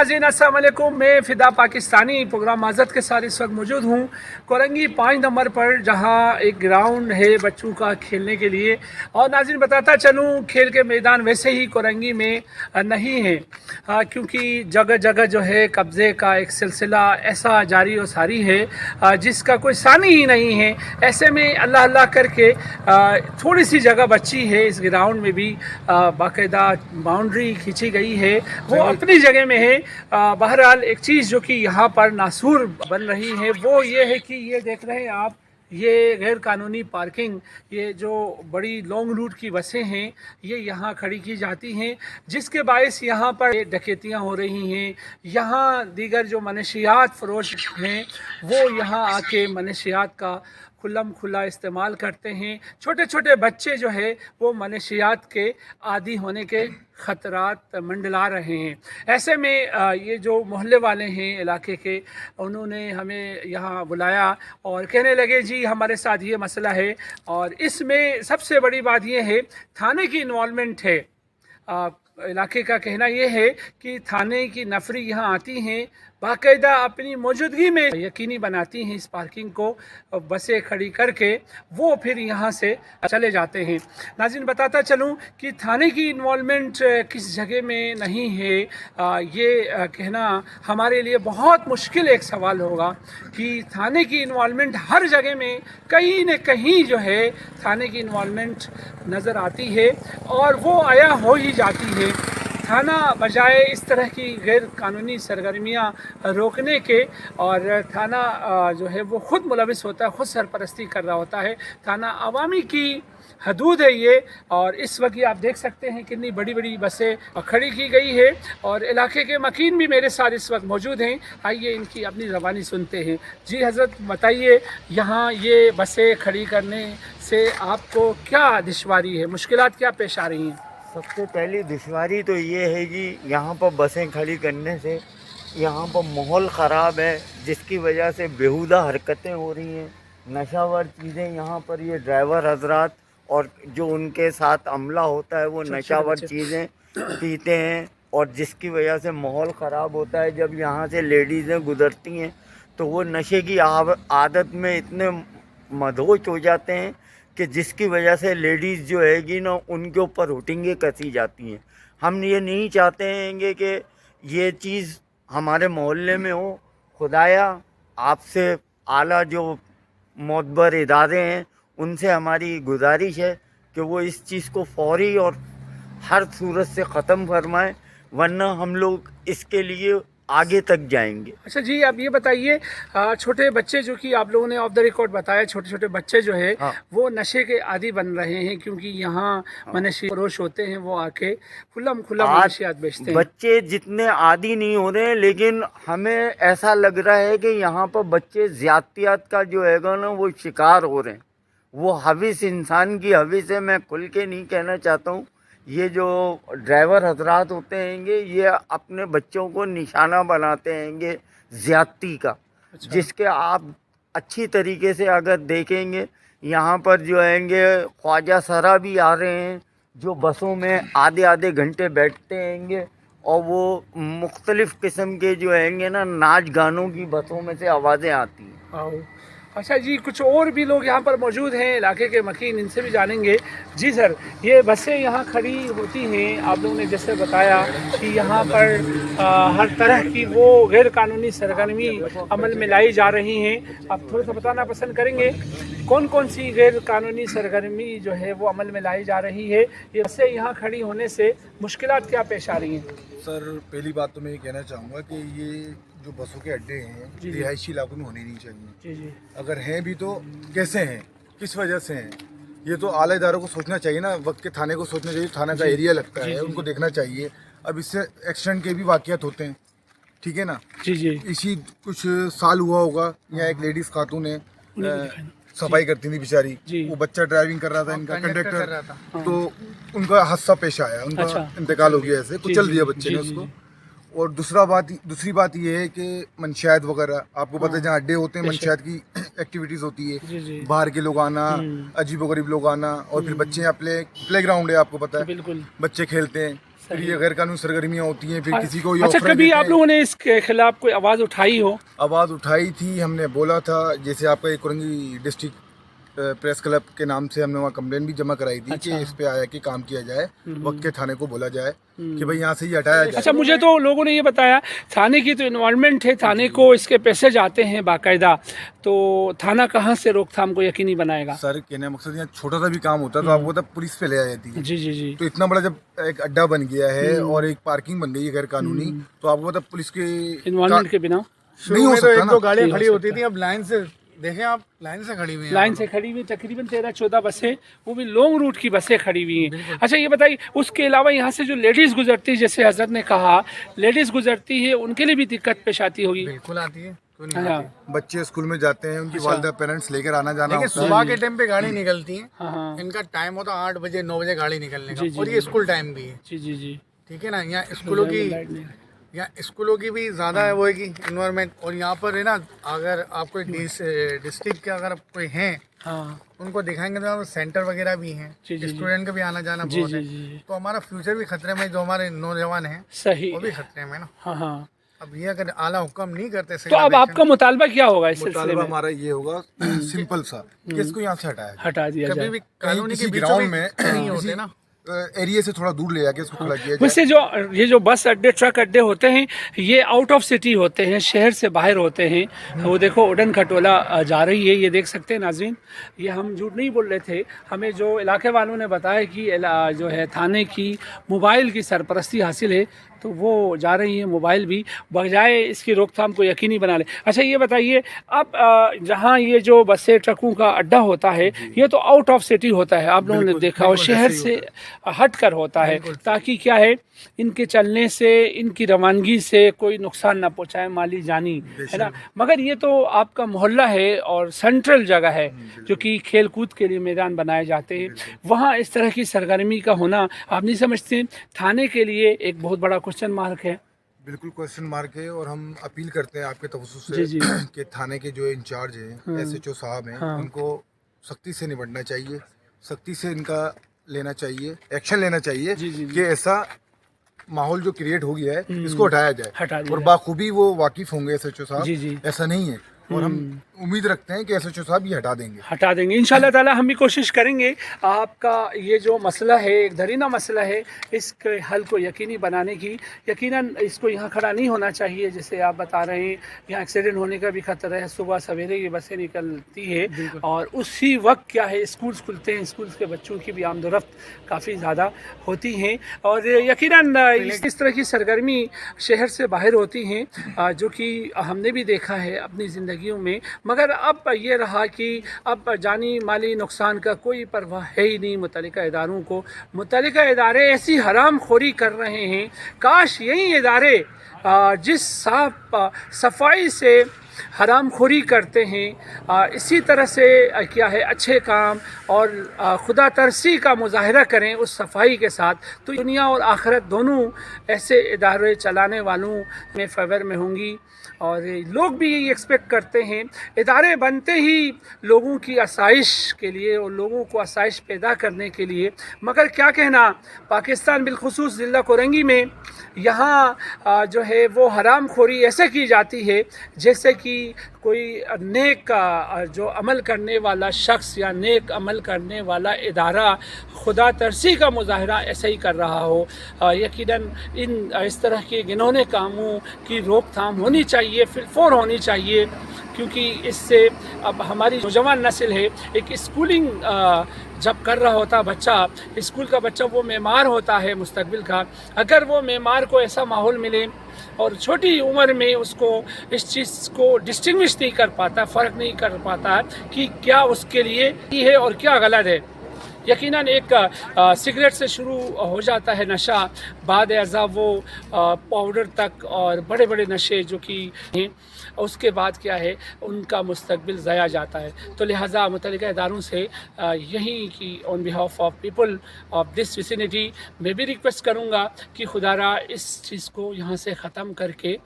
नाज़रीन अस्सलाम वालेकुम। मैं फ़िदा पाकिस्तानी प्रोग्राम माज़त के साथ इस वक्त मौजूद हूँ कोरंगी 5 नंबर पर, जहाँ एक ग्राउंड है बच्चों का खेलने के लिए। और नाज़रीन बताता चलूँ, खेल के मैदान वैसे ही कोरंगी में नहीं है, क्योंकि जगह जगह जो है कब्ज़े का एक सिलसिला ऐसा जारी और सारी है जिसका कोई सानी ही नहीं है। ऐसे में अल्लाह अल्लाह करके थोड़ी सी जगह बची है, इस ग्राउंड में भी बाकायदा बाउंड्री खींची गई है, वो अपनी जगह में है। बहरहाल एक चीज़ जो कि यहाँ पर नासूर बन रही है वो ये है कि ये देख रहे हैं आप, ये गैर कानूनी पार्किंग, ये जो बड़ी लॉन्ग रूट की बसें हैं ये यहाँ खड़ी की जाती हैं, जिसके बायस यहाँ पर डकैतियाँ हो रही हैं। यहाँ दीगर जो मनशियात फरोश हैं वो यहाँ आके मनशियात का खुल्लम खुला इस्तेमाल करते हैं। छोटे छोटे बच्चे जो है वो मनशियात के आदी होने के ख़तरात मंडला रहे हैं। ऐसे में ये जो मोहल्ले वाले हैं इलाके के, उन्होंने हमें यहाँ बुलाया और कहने लगे जी हमारे साथ ये मसला है, और इसमें सबसे बड़ी बात ये है थाने की इन्वॉल्वमेंट है। इलाके का कहना ये है कि थाने की नफरी यहाँ आती हैं, बाकायदा अपनी मौजूदगी में यकीनी बनाती हैं इस पार्किंग को, बसें खड़ी करके वो फिर यहाँ से चले जाते हैं। नाज़रीन बताता चलूँ कि थाने की इन्वॉल्वमेंट किस जगह में नहीं है, ये कहना हमारे लिए बहुत मुश्किल एक सवाल होगा कि थाने की इन्वॉल्वमेंट हर जगह में कहीं न कहीं जो है थाने की इन्वॉल्वमेंट नज़र आती है और वो आया हो ही जाती है। थाना बजाय इस तरह की गैर कानूनी सरगर्मियाँ रोकने के, और थाना जो है वो ख़ुद मुलविस होता है, ख़ुद सरपरस्ती कर रहा होता है। थाना अवामी की हदूद है ये, और इस वक्त ये आप देख सकते हैं कितनी बड़ी बड़ी बसें खड़ी की गई है, और इलाके के मकीन भी मेरे साथ इस वक्त मौजूद हैं। आइए इनकी अपनी ज़बानी सुनते हैं। जी हज़रत बताइए, यहाँ ये बसें खड़ी करने से आपको क्या दुश्वारी है, मुश्किलात क्या पेश आ रही हैं? सबसे पहली दुश्वारी तो ये है कि यहाँ पर बसें खड़ी करने से यहाँ पर माहौल ख़राब है, जिसकी वजह से बेहुदा हरकतें हो रही हैं, नशावर चीज़ें यहाँ पर ये ड्राइवर हजरात और जो उनके साथ अमला होता है वो नशावर चीज़ें पीते हैं, और जिसकी वजह से माहौल ख़राब होता है। जब यहाँ से लेडीज़ें गुज़रती हैं तो वो नशे की आदत में इतने मदहोश हो जाते हैं कि जिसकी वजह से लेडीज़ जो हैगी ना उनके ऊपर हुटिंगे कसी जाती हैं। हम ये नहीं चाहते हैं कि ये चीज़ हमारे मोहल्ले में हो। खुदाया आपसे आला जो मोतबर इदारे हैं उनसे हमारी गुजारिश है कि वो इस चीज़ को फौरी और हर सूरत से ख़त्म फरमाएं, वरना हम लोग इसके लिए आगे तक जाएंगे। अच्छा जी, आप ये बताइए, छोटे बच्चे जो कि आप लोगों ने ऑफ द रिकॉर्ड बताया, छोटे छोटे बच्चे जो है वो नशे के आदी बन रहे हैं, क्योंकि यहाँ मनशी फरोश होते हैं, वो आके खुल्लम खुल्ला मनशियात बेचते हैं। बच्चे जितने आदी नहीं हो रहे हैं, लेकिन हमें ऐसा लग रहा है कि यहाँ पर बच्चे ज़्यादतियात का जो है ना वो शिकार हो रहे हैं। वो हविस, इंसान की हविस है। मैं खुल के नहीं कहना चाहता हूँ, ये जो ड्राइवर हजरात होते हैंगे ये अपने बच्चों को निशाना बनाते हैंगे ज़्यादती का। अच्छा। जिसके आप अच्छी तरीके से अगर देखेंगे, यहाँ पर जो हैंगे ख्वाजा सरा भी आ रहे हैं जो बसों में आधे आधे घंटे बैठते हैंगे, और वो मुख्तलिफ़ किस्म के जो हैंगे ना नाच गानों की बसों में से आवाज़ें आती हैं। अच्छा जी, कुछ और भी लोग यहाँ पर मौजूद हैं इलाके के मकीन, इनसे भी जानेंगे। जी सर, ये बसें यहाँ खड़ी होती हैं, आप लोगों ने जैसे बताया कि यहाँ पर हर तरह की वो गैर कानूनी सरगर्मी अमल में लाई जा रही हैं। आप थोड़ा सा बताना पसंद करेंगे कौन कौन सी गैर कानूनी सरगर्मी जो है वो अमल में लाई जा रही है? ये बसें यहाँ खड़ी होने से मुश्किलात क्या पेश आ रही हैं? सर, पहली बात तो मैं ये कहना चाहूँगा कि ये जो बसों के अड्डे हैं रिहायशी इलाकों में होने नहीं चाहिए। जी। अगर हैं भी तो कैसे हैं, किस वजह से हैं, ये तो आला इदारों को सोचना चाहिए ना, वक्त के थाने को सोचना चाहिए। थाना का एरिया लगता है, उनको देखना चाहिए। अब इससे एक्सीडेंट के भी वाक़यात होते हैं, ठीक है ना। जी। इसी कुछ साल हुआ होगा, यहाँ एक लेडीज़ खातून है, सफाई करती थी बेचारी, वो बच्चा ड्राइविंग कर रहा था, इनका कंडक्टर, तो उनका हादसा पेश आया, उनका इंतकाल हो गया, ऐसे कुचल दिया बच्चे ने उसको। और दूसरी बात ये है कि मनशियात वगैरह, आपको पता है जहाँ अड्डे होते हैं मनशियात की एक्टिविटीज़ होती है, बाहर के लोग आना, अजीब व गरीब लोग आना, और फिर बच्चे यहाँ प्ले ग्राउंड है, आपको पता है, बच्चे खेलते हैं, फिर ये गैर कानूनी सरगर्मियाँ होती हैं, फिर किसी को ये अच्छा, ऑफर कभी देते आप हैं। लोगों ने इसके खिलाफ कोई आवाज़ उठाई हो? आवाज़ उठाई थी, हमने बोला था, जैसे आपका एक कुरंगी डिस्ट्रिक्ट प्रेस क्लब के नाम से हमने वहाँ कंप्लेन भी जमा कराई थी कि इस पे आया कि काम किया जाए, वक्त के थाने को बोला जाए कि भाई यहाँ से ही हटाया जाए। अच्छा, मुझे तो लोगों ने ये बताया थाने की तो इन्वॉल्वमेंट है, थाने को इसके पैसे जाते हैं बाकायदा, तो थाना कहाँ से रोकथाम को यकीनी बनाएगा? सर कहने का मकसद यहाँ छोटा सा भी काम होता तो आपको तब पुलिस पे ले आ जाती है। जी जी जी। तो इतना बड़ा जब एक अड्डा बन गया है और एक पार्किंग बन गई है गैर कानूनी, तो आपको तब पुलिस के इन्वॉल्वमेंट के बिना नहीं हो तो सकता एक ना। दो गाड़ियाँ खड़ी होती थी, अब लाइन से देखें आप, लाइन से खड़ी हुई हैं। लाइन से खड़ी हुई तकरीबन 13-14 बसें, वो भी लॉन्ग रूट की बसें खड़ी हुई हैं। अच्छा, ये बताइए उसके अलावा यहाँ से जो लेडीज़ गुजरती है, जैसे हजरत ने कहा लेडीज़ गुजरती है, उनके लिए भी दिक्कत पेश आती होगी? बिल्कुल आती है, क्यों नहीं हाँ आती। बच्चे स्कूल में जाते हैं, उनकी वालिदा पेरेंट्स लेकर आना जाना देखिए होता है। सुबह के टाइम पे गाड़ी निकलती है, हाँ इनका टाइम होता है 8 बजे 9 बजे गाड़ी निकलने जी, जी, का, और ये स्कूल टाइम भी है, जी जी जी। ठीक है ना। यहाँ स्कूलों की भी ज़्यादा है वो है कि इन्वायरमेंट, और यहाँ पर है ना, अगर आप कोई डिस्ट्रिक्ट के अगर कोई हैं हाँ उनको दिखाएंगे तो सेंटर वगैरह भी हैं, जी, जी, जी। स्टूडेंट का भी आना जाना जी बहुत जी है, जी तो हमारा फ्यूचर भी खतरे में, जो हमारे नौजवान हैं सही। वो भी खतरे में ना। हाँ हाँ, अब ये अगर आला हुक्म नहीं करते तो अब आपका मुतालबा क्या होगा इस सिलसिले मुतालबा में? हमारा ये होगा सिंपल सा कि इसको यहाँ से हटाया जाए। हटा दिया कभी जाए। भी कहीं कानूनी किसी के बीचों ग्राउंड बीच में नहीं होते ना। एरिया से थोड़ा दूर ले जाके इसको खड़ा किया जाए। वैसे जो ये जो बस अड्डे ट्रक अड्डे होते हैं ये आउट ऑफ सिटी होते हैं, शहर से बाहर होते हैं। वो देखो उड़न खटोला जा रही है, ये देख सकते हैं नाज़रीन, ये हम झूठ नहीं बोल रहे थे। हमें जो इलाके वालों ने बताया कि जो है थाने की मोबाइल की सरपरस्ती हासिल है, तो वो जा रही है मोबाइल भी, बजाय इसकी रोकथाम को यकीनी बना ले। अच्छा, ये बताइए अब जहाँ ये जो बसें ट्रकों का अड्डा होता है ये तो आउट ऑफ सिटी होता है, आप लोगों ने देखा, और शहर से हट कर होता है, ताकि क्या है इनके चलने से, इनकी रवानगी से कोई नुकसान ना पहुंचाए माली जानी, है ना। मगर ये तो आपका मोहल्ला है और सेंट्रल जगह है जो कि खेल कूद के लिए मैदान बनाए जाते हैं, वहाँ इस तरह की सरगर्मी का होना आप नहीं समझते थाने के लिए एक बहुत बड़ा क्वेश्चन मार्क है? बिल्कुल क्वेश्चन मार्क है, और हम अपील करते हैं आपके तवज्जुह जी, से जी। कि थाने के जो इंचार्ज हैं SHO साहब हैं, हाँ। उनको सख्ती से निपटना चाहिए, सख्ती से इनका लेना चाहिए, एक्शन लेना चाहिए जी, जी, जी। कि ऐसा माहौल जो क्रिएट हो गया है इसको हटाया जाए। हटा दिया और जाए। बाखूबी वो वाकिफ होंगे SHO साहब, जी, जी। ऐसा नहीं है, और हम उम्मीद रखते हैं कि SHO साहब ये हटा देंगे। हटा देंगे इंशाल्लाह ताला। हम भी कोशिश करेंगे आपका ये जो मसला है, एक दरीना मसला है, इसके हल को यकीनी बनाने की। यकीनन इसको यहाँ खड़ा नहीं होना चाहिए, जैसे आप बता रहे हैं यहाँ एक्सीडेंट होने का भी खतरा है। सुबह सवेरे ये बसें निकलती है और उसी वक्त क्या है स्कूल्स खुलते हैं, स्कूल्स के बच्चों की भी आमदोरफ्त काफ़ी ज़्यादा होती हैं, और यकीनन इस तरह की सरगर्मी शहर से बाहर होती हैं जो कि हमने भी देखा है अपनी ज़िंदगियों में। मगर अब ये रहा कि अब जानी माली नुकसान का कोई परवाह है ही नहीं मुतल्लिका इदारों को। मुतल्लिका इदारे ऐसी हराम खोरी कर रहे हैं, काश यही इदारे जिस सफाई से हराम खोरी करते हैं इसी तरह से क्या है अच्छे काम और खुदा तरसी का मुजाहरा करें उस सफाई के साथ, तो दुनिया और आखिरत दोनों ऐसे इदारे चलाने वालों में फेवर में होंगी। और लोग भी यही एक्सपेक्ट करते हैं, इदारे बनते ही लोगों की आसाइश के लिए और लोगों को आसाइश पैदा करने के लिए। मगर क्या कहना, पाकिस्तान बिलखुसूस ज़िला कोरंगी में यहाँ जो है वो हराम खोरी ऐसे की जाती है जैसे कि कोई नेक जो अमल करने वाला शख्स या नेक अमल करने वाला इदारा खुदा तरसी का मुजाहरा ऐसे ही कर रहा हो। यकीनन इस तरह के घिनौने कामों की रोकथाम होनी चाहिए, फिलफौर होनी चाहिए, क्योंकि इससे अब हमारी नौजवान नस्ल है, एक स्कूलिंग जब कर रहा होता बच्चा, स्कूल का बच्चा वो मेमार होता है मुस्तकबिल का, अगर वो मेमार को ऐसा माहौल मिले और छोटी उम्र में उसको इस चीज़ को डिस्टिंग्विश नहीं कर पाता, फ़र्क नहीं कर पाता कि क्या उसके लिए सही है और क्या गलत है। यकीनन एक सिगरेट से शुरू हो जाता है नशा, बाद अज़ा वो पाउडर तक और बड़े बड़े नशे जो कि हैं, उसके बाद क्या है उनका मुस्तकबिल ज़ाया जाता है। तो लिहाजा मुतल्लिका इदारों से यही कि on behalf of people of this vicinity मैं भी रिक्वेस्ट करूँगा कि खुदारा इस चीज़ को यहाँ से ख़त्म करके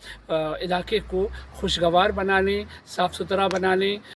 इलाके को खुशगवार बना लें, साफ़ सुथरा बना लें।